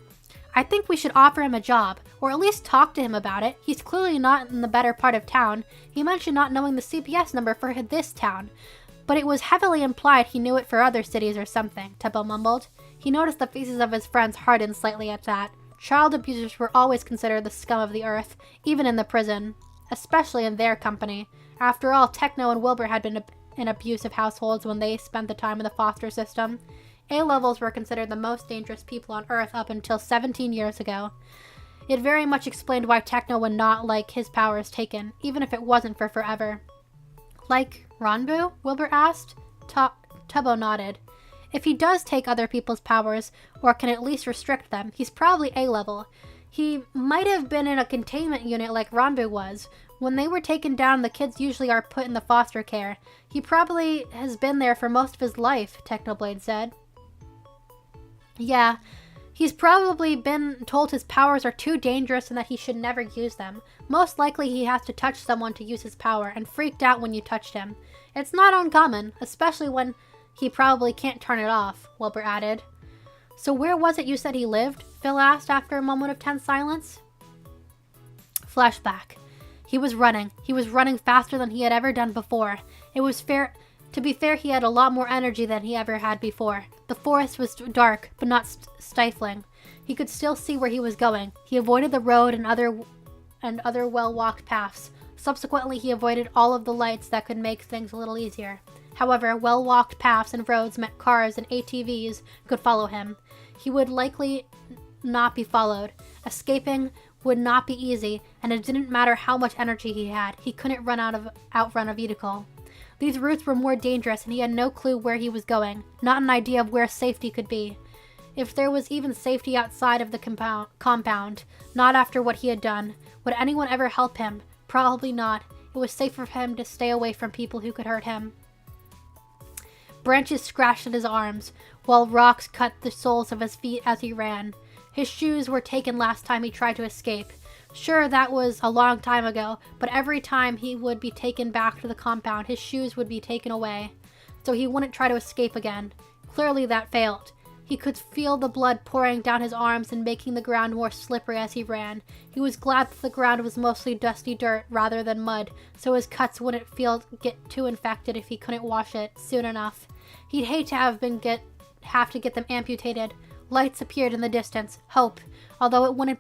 I think we should offer him a job, or at least talk to him about it. He's clearly not in the better part of town. He mentioned not knowing the CPS number for this town, but it was heavily implied he knew it for other cities or something, Tebo mumbled. He noticed the faces of his friends harden slightly at that. Child abusers were always considered the scum of the earth, even in the prison, especially in their company. After all, Techno and Wilbur had been in abusive households when they spent the time in the foster system. A-levels were considered the most dangerous people on Earth up until 17 years ago. It very much explained why Techno would not like his powers taken, even if it wasn't for forever. Like Ranbu? Wilbur asked. Tubbo nodded. If he does take other people's powers, or can at least restrict them, he's probably A-level. He might have been in a containment unit like Ranbu was. When they were taken down, the kids usually are put in the foster care. He probably has been there for most of his life, Technoblade said. Yeah, he's probably been told his powers are too dangerous and that he should never use them. Most likely he has to touch someone to use his power and freaked out when you touched him. It's not uncommon, especially when he probably can't turn it off, Wilbur added. So where was it you said he lived? Phil asked after a moment of tense silence. Flashback. He was running. He was running faster than he had ever done before. To be fair, he had a lot more energy than he ever had before. The forest was dark, but not stifling. He could still see where he was going. He avoided the road and other well-walked paths. Subsequently, he avoided all of the lights that could make things a little easier. However, well-walked paths and roads meant cars and ATVs could follow him. He would likely not be followed. Escaping would not be easy, and it didn't matter how much energy he had. He couldn't outrun a vehicle. These routes were more dangerous, and he had no clue where he was going, not an idea of where safety could be. If there was even safety outside of the compound, not after what he had done. Would anyone ever help him? Probably not. It was safer for him to stay away from people who could hurt him. Branches scratched at his arms, while rocks cut the soles of his feet as he ran. His shoes were taken last time he tried to escape. Sure, that was a long time ago, but every time he would be taken back to the compound, his shoes would be taken away, so he wouldn't try to escape again. Clearly that failed. He could feel the blood pouring down his arms and making the ground more slippery as he ran. He was glad that the ground was mostly dusty dirt rather than mud, so his cuts wouldn't get too infected if he couldn't wash it soon enough. He'd hate to have to get them amputated. Lights appeared in the distance. Hope. Although it would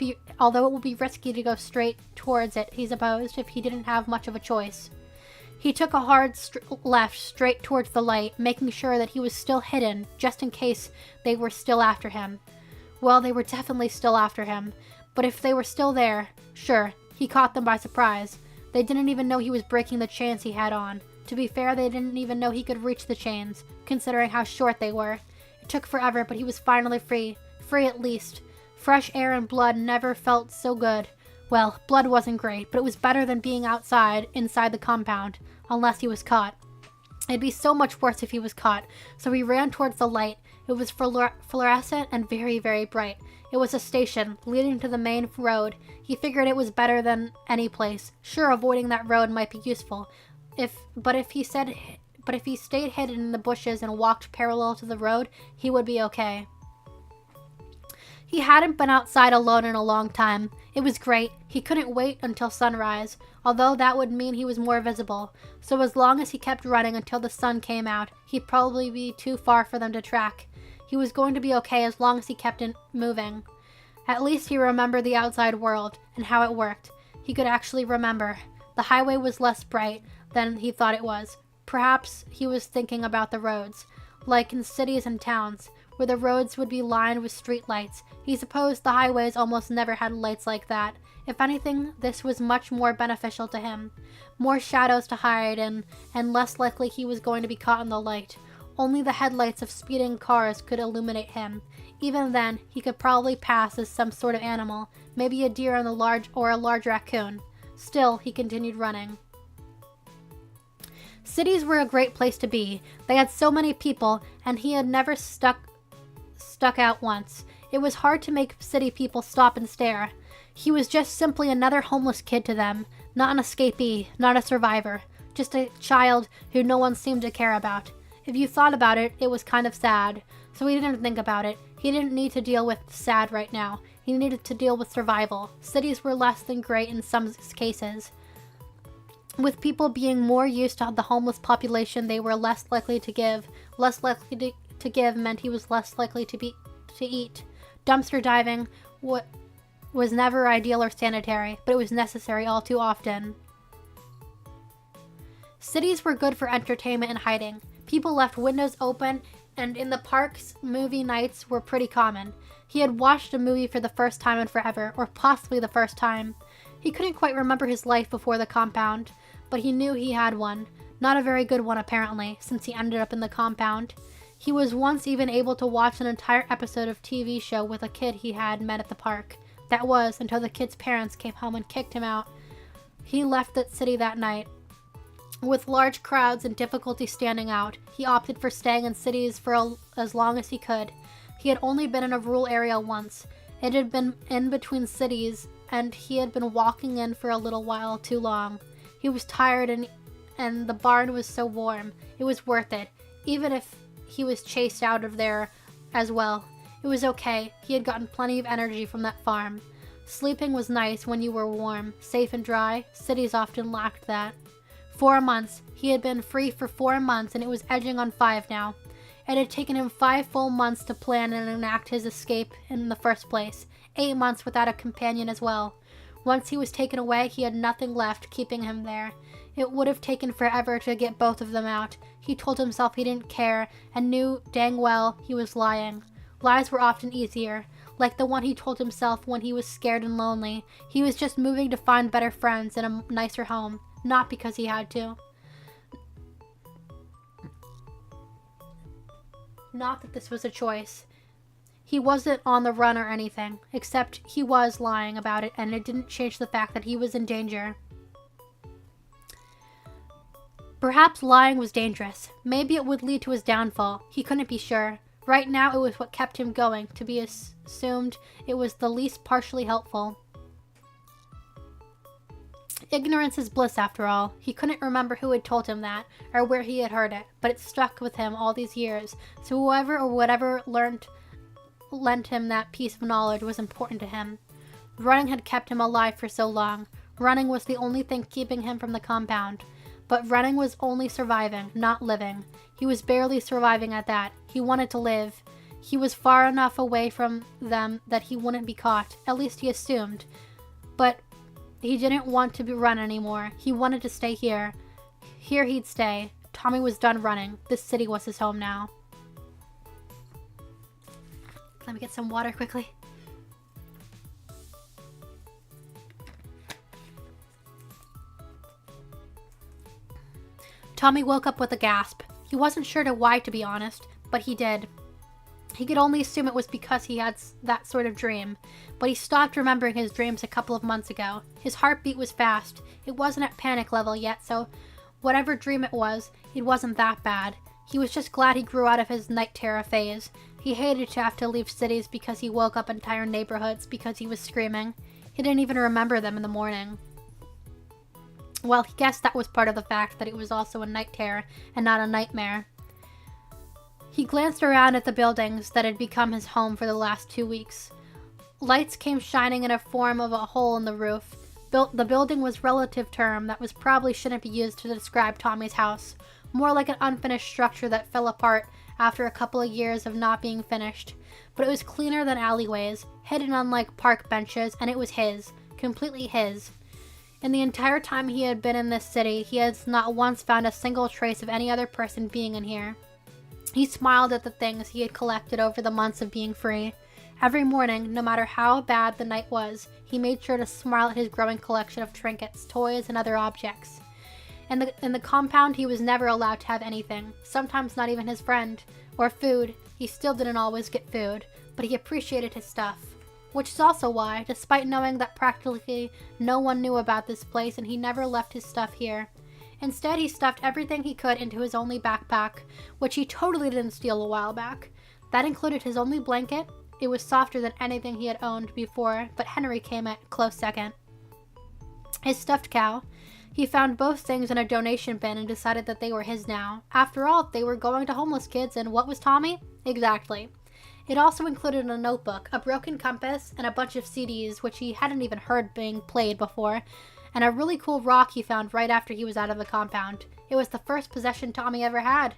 be risky to go straight towards it, he supposed, if he didn't have much of a choice. He took a hard left straight towards the light, making sure that he was still hidden, just in case they were still after him. Well, they were definitely still after him, but if they were still there, sure, he caught them by surprise. They didn't even know he was breaking the chains he had on. To be fair, they didn't even know he could reach the chains, considering how short they were. It took forever, but he was finally free. Free at least. Fresh air and blood never felt so good. Well, blood wasn't great, but it was better than being inside the compound, unless he was caught. It'd be so much worse if he was caught, so he ran towards the light. It was fluorescent and very, very bright. It was a station, leading to the main road. He figured it was better than any place. Sure, avoiding that road might be useful, but if he stayed hidden in the bushes and walked parallel to the road, he would be okay. He hadn't been outside alone in a long time. It was great. He couldn't wait until sunrise, although that would mean he was more visible. So as long as he kept running until the sun came out, he'd probably be too far for them to track. He was going to be okay as long as he kept moving. At least he remembered the outside world and how it worked. He could actually remember. The highway was less bright than he thought it was. Perhaps he was thinking about the roads, like in cities and towns, where the roads would be lined with street lights. He supposed the highways almost never had lights like that. If anything, this was much more beneficial to him. More shadows to hide in, and less likely he was going to be caught in the light. Only the headlights of speeding cars could illuminate him. Even then, he could probably pass as some sort of animal, maybe a deer or a large raccoon. Still, he continued running. Cities were a great place to be. They had so many people, and he had never stuck out once. It was hard to make city people stop and stare. He was just simply another homeless kid to them, not an escapee, not a survivor. just a child who no one seemed to care about. If you thought about it, it was kind of sad. So he didn't think about it. He didn't need to deal with sad right now. He needed to deal with survival. Cities were less than great in some cases. With people being more used to the homeless population, they were less likely to give. Less likely to give meant he was less likely to eat. Dumpster diving was never ideal or sanitary, but it was necessary all too often. Cities were good for entertainment and hiding. People left windows open, and in the parks, movie nights were pretty common. He had watched a movie for the first time in forever, or possibly the first time. He couldn't quite remember his life before the compound, but he knew he had one. Not a very good one, apparently, since he ended up in the compound. He was once even able to watch an entire episode of TV show with a kid he had met at the park. That was until the kid's parents came home and kicked him out. He left that city that night. With large crowds and difficulty standing out, he opted for staying in cities for as long as he could. He had only been in a rural area once. It had been in between cities, and he had been walking in for a little while too long. He was tired, and the barn was so warm. It was worth it, even if he was chased out of there as well. It was okay. He had gotten plenty of energy from that farm. Sleeping was nice when you were warm, safe and dry. Cities often lacked that. 4 months. He had been free for 4 months, and it was edging on 5 now. It had taken him 5 full months to plan and enact his escape in the first place. 8 months without a companion as well. Once he was taken away, he had nothing left keeping him there. It would have taken forever to get both of them out. He told himself he didn't care, and knew dang well he was lying. Lies were often easier, like the one he told himself when he was scared and lonely. He was just moving to find better friends and a nicer home. Not because he had to. Not that this was a choice. He wasn't on the run or anything, except he was lying about it, and it didn't change the fact that he was in danger. Perhaps lying was dangerous. Maybe it would lead to his downfall. He couldn't be sure. Right now it was what kept him going. To be assumed it was the least partially helpful. Ignorance is bliss, after all. He couldn't remember who had told him that, or where he had heard it, but it stuck with him all these years, so whoever or whatever lent him that piece of knowledge was important to him. Running had kept him alive for so long. Running was the only thing keeping him from the compound. But running was only surviving, not living. He was barely surviving at that. He wanted to live. He was far enough away from them that he wouldn't be caught, at least he assumed. But he didn't want to run anymore. He wanted to stay here. Here he'd stay. Tommy was done running. This city was his home now. Let me get some water quickly. Tommy woke up with a gasp. He wasn't sure why, to be honest, but he did. He could only assume it was because he had that sort of dream, but he stopped remembering his dreams a couple of months ago. His heartbeat was fast. It wasn't at panic level yet, so whatever dream it wasn't that bad. He was just glad he grew out of his night terror phase. He hated to have to leave cities because he woke up entire neighborhoods because he was screaming. He didn't even remember them in the morning. Well, he guessed that was part of the fact that it was also a night terror and not a nightmare. He glanced around at the buildings that had become his home for the last 2 weeks. Lights came shining in a form of a hole in the roof. The building was a relative term that probably shouldn't be used to describe Tommy's house. More like an unfinished structure that fell apart after a couple of years of not being finished. But it was cleaner than alleyways, hidden unlike park benches, and it was his. Completely his. In the entire time he had been in this city, he has not once found a single trace of any other person being in here. He smiled at the things he had collected over the months of being free. Every morning, no matter how bad the night was, he made sure to smile at his growing collection of trinkets, toys, and other objects. In the compound, he was never allowed to have anything, sometimes not even his friend, or food. He still didn't always get food, but he appreciated his stuff. Which is also why, despite knowing that practically no one knew about this place and he never left his stuff here. Instead, he stuffed everything he could into his only backpack, which he totally didn't steal a while back. That included his only blanket. It was softer than anything he had owned before, but Henry came at close second. His stuffed cow. He found both things in a donation bin and decided that they were his now. After all, they were going to homeless kids, and what was Tommy? Exactly. It also included a notebook, a broken compass, and a bunch of CDs, which he hadn't even heard being played before, and a really cool rock he found right after he was out of the compound. It was the first possession Tommy ever had.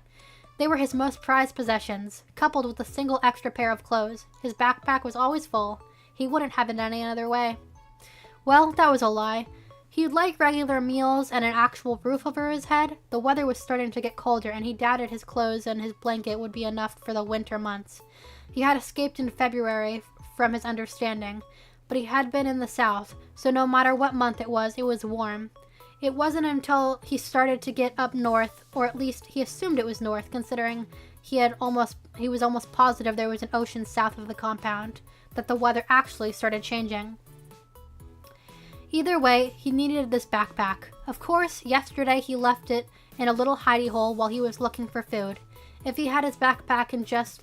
They were his most prized possessions, coupled with a single extra pair of clothes. His backpack was always full. He wouldn't have it any other way. Well, that was a lie. He'd like regular meals and an actual roof over his head. The weather was starting to get colder, and he doubted his clothes and his blanket would be enough for the winter months. He had escaped in February, from his understanding, but he had been in the south, so no matter what month it was warm. It wasn't until he started to get up north, or at least he assumed it was north, considering he was almost positive there was an ocean south of the compound, that the weather actually started changing. Either way, he needed this backpack. Of course, yesterday he left it in a little hidey hole while he was looking for food. If he had his backpack, it just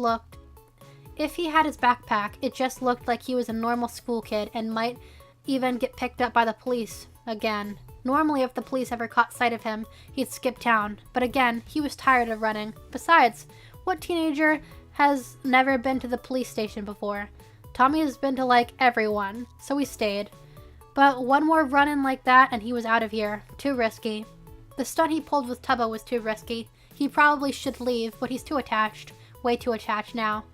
looked like he was a normal school kid and might even get picked up by the police again. Normally, if the police ever caught sight of him, he'd skip town. But again, he was tired of running. Besides, what teenager has never been to the police station before? Tommy has been to, like, everyone, so he stayed. But one more run-in like that and he was out of here. Too risky. The stunt he pulled with Tubbo was too risky. He probably should leave, but he's too attached. Way too attached now.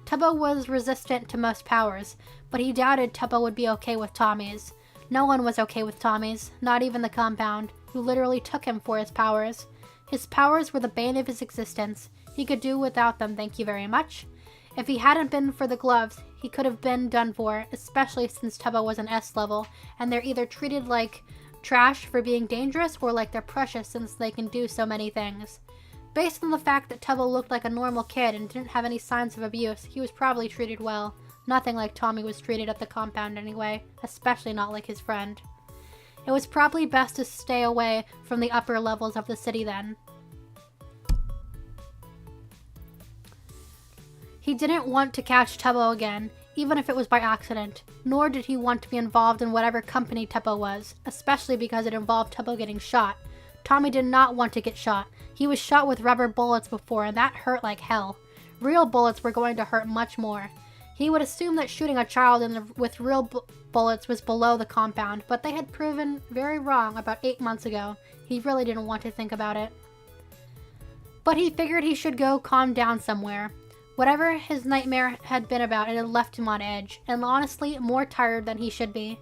Tubbo was resistant to most powers, but he doubted Tubbo would be okay with Tommy's. No one was okay with Tommy's, not even the compound, who literally took him for his powers. His powers were the bane of his existence. He could do without them, thank you very much. If he hadn't been for the gloves, he could have been done for, especially since Tubbo was an S level, and they're either treated like trash for being dangerous or like they're precious since they can do so many things. Based on the fact that Tubbo looked like a normal kid and didn't have any signs of abuse, he was probably treated well. Nothing like Tommy was treated at the compound anyway, especially not like his friend. It was probably best to stay away from the upper levels of the city then. He didn't want to catch Tubbo again, even if it was by accident, nor did he want to be involved in whatever company Tubbo was, especially because it involved Tubbo getting shot. Tommy did not want to get shot. He was shot with rubber bullets before, and that hurt like hell. Real bullets were going to hurt much more. He would assume that shooting a child with real bullets was below the compound, but they had proven very wrong about 8 months ago. He really didn't want to think about it. But he figured he should go calm down somewhere. Whatever his nightmare had been about, it had left him on edge, and honestly, more tired than he should be.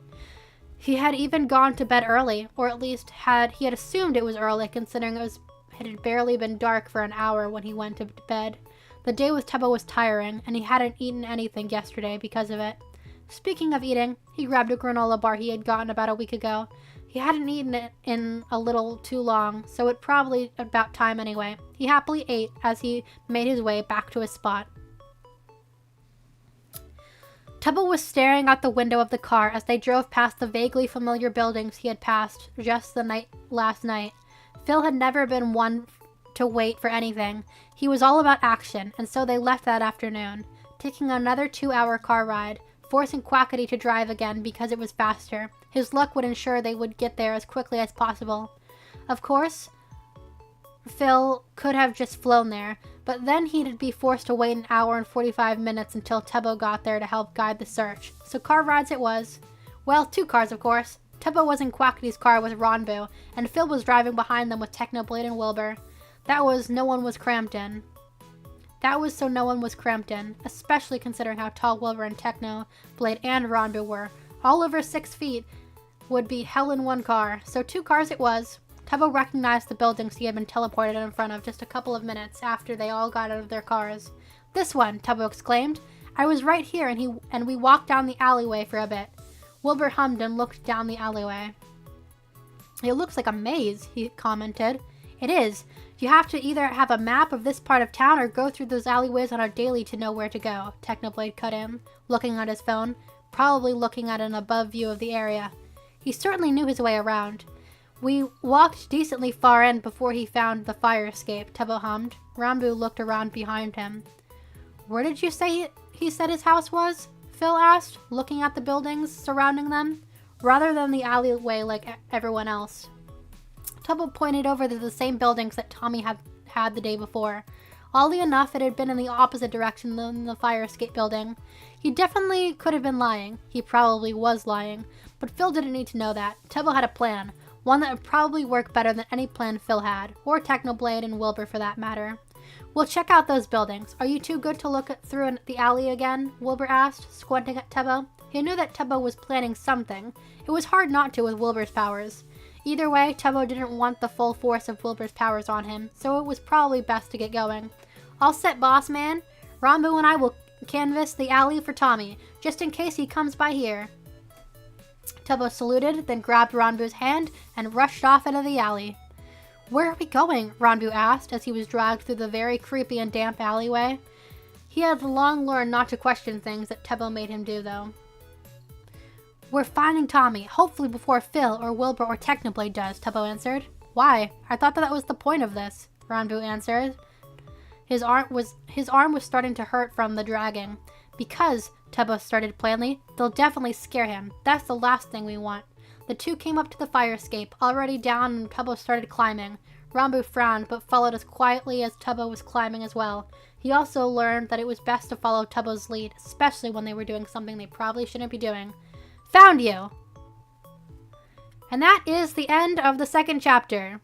He had even gone to bed early, or at least he had assumed it was early, considering it had barely been dark for an hour when he went to bed. The day with Tubbo was tiring, and he hadn't eaten anything yesterday because of it. Speaking of eating, he grabbed a granola bar he had gotten about a week ago. He hadn't eaten it in a little too long, so it probably about time anyway. He happily ate as he made his way back to his spot. Tubbo was staring out the window of the car as they drove past the vaguely familiar buildings he had passed just last night. Phil had never been one to wait for anything. He was all about action, and so they left that afternoon, taking another 2-hour car ride, forcing Quackity to drive again because it was faster. His luck would ensure they would get there as quickly as possible. Of course, Phil could have just flown there, but then he'd be forced to wait an hour and 45 minutes until Tubbo got there to help guide the search. So car rides it was. Well, 2 cars, of course. Tubbo was in Quackity's car with Ronbu, and Phil was driving behind them with Technoblade and Wilbur. That was so no one was cramped in, especially considering how tall Wilbur and Technoblade and Ronbu were. All over 6 feet would be hell in one car, so 2 cars it was. Tubbo recognized the buildings he had been teleported in front of just a couple of minutes after they all got out of their cars. "This one," Tubbo exclaimed. "I was right here and we walked down the alleyway for a bit." Wilbur hummed and looked down the alleyway. "It looks like a maze," he commented. "It is. You have to either have a map of this part of town or go through those alleyways on a daily to know where to go," Technoblade cut in, looking at his phone, probably looking at an above view of the area. He certainly knew his way around. "We walked decently far in before he found the fire escape," Tubbo hummed. Ronbu looked around behind him. "Where did you say he said his house was?" Phil asked, looking at the buildings surrounding them, rather than the alleyway like everyone else. Tubbo pointed over to the same buildings that Tommy had the day before. Oddly enough, it had been in the opposite direction than the fire escape building. He definitely could have been lying. He probably was lying. But Phil didn't need to know that. Tubbo had a plan. One that would probably work better than any plan Phil had. Or Technoblade and Wilbur for that matter. We'll check out those buildings. Are you too good to look through the alley again? Wilbur asked, squinting at Tubbo. He knew that Tubbo was planning something. It was hard not to with Wilbur's powers. Either way, Tubbo didn't want the full force of Wilbur's powers on him, so it was probably best to get going. All set, boss man. Ranbu and I will canvass the alley for Tommy, just in case he comes by here. Tubbo saluted, then grabbed Ranbu's hand and rushed off into the alley. Where are we going? Ranbu asked as he was dragged through the very creepy and damp alleyway. He had long learned not to question things that Tubbo made him do, though. We're finding Tommy, hopefully before Phil or Wilbur or Technoblade does, Tubbo answered. Why? I thought that was the point of this, Ranbu answered. His arm was starting to hurt from the dragging. Because, Tubbo started plainly, they'll definitely scare him. That's the last thing we want. The two came up to the fire escape, already down, and Tubbo started climbing. Ranbu frowned, but followed as quietly as Tubbo was climbing as well. He also learned that it was best to follow Tubbo's lead, especially when they were doing something they probably shouldn't be doing. Found you! And that is the end of the second chapter.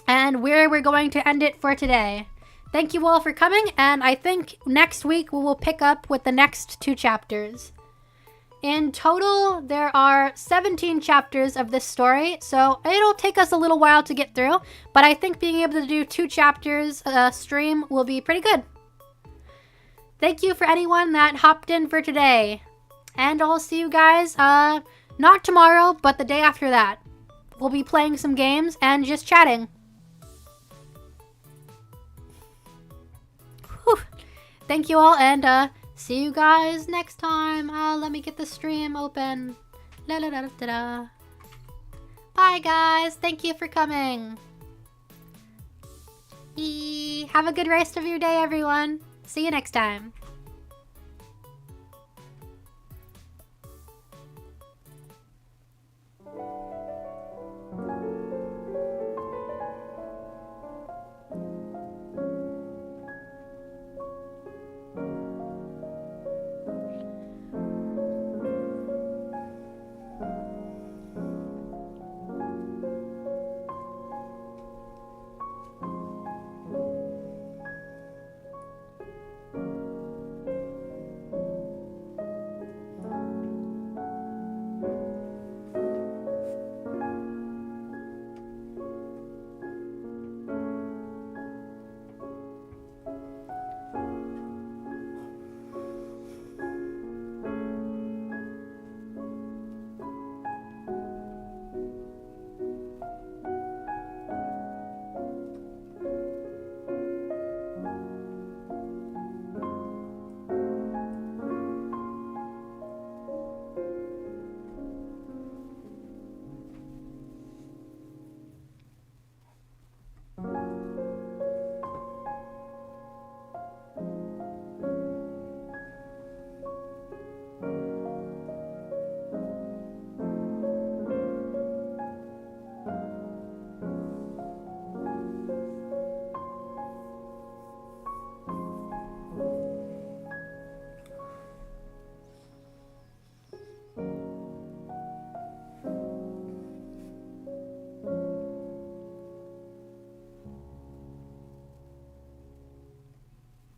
And where we're going to end it for today. Thank you all for coming, and I think next week we will pick up with the next 2 chapters. In total, there are 17 chapters of this story, so it'll take us a little while to get through, but I think being able to do 2 chapters a stream will be pretty good. Thank you for anyone that hopped in for today. And I'll see you guys, not tomorrow, but the day after that. We'll be playing some games and just chatting. Whew. Thank you all, and see you guys next time. Let me get the stream open. La la da da da. Bye guys, thank you for coming. Have a good rest of your day, everyone. See you next time.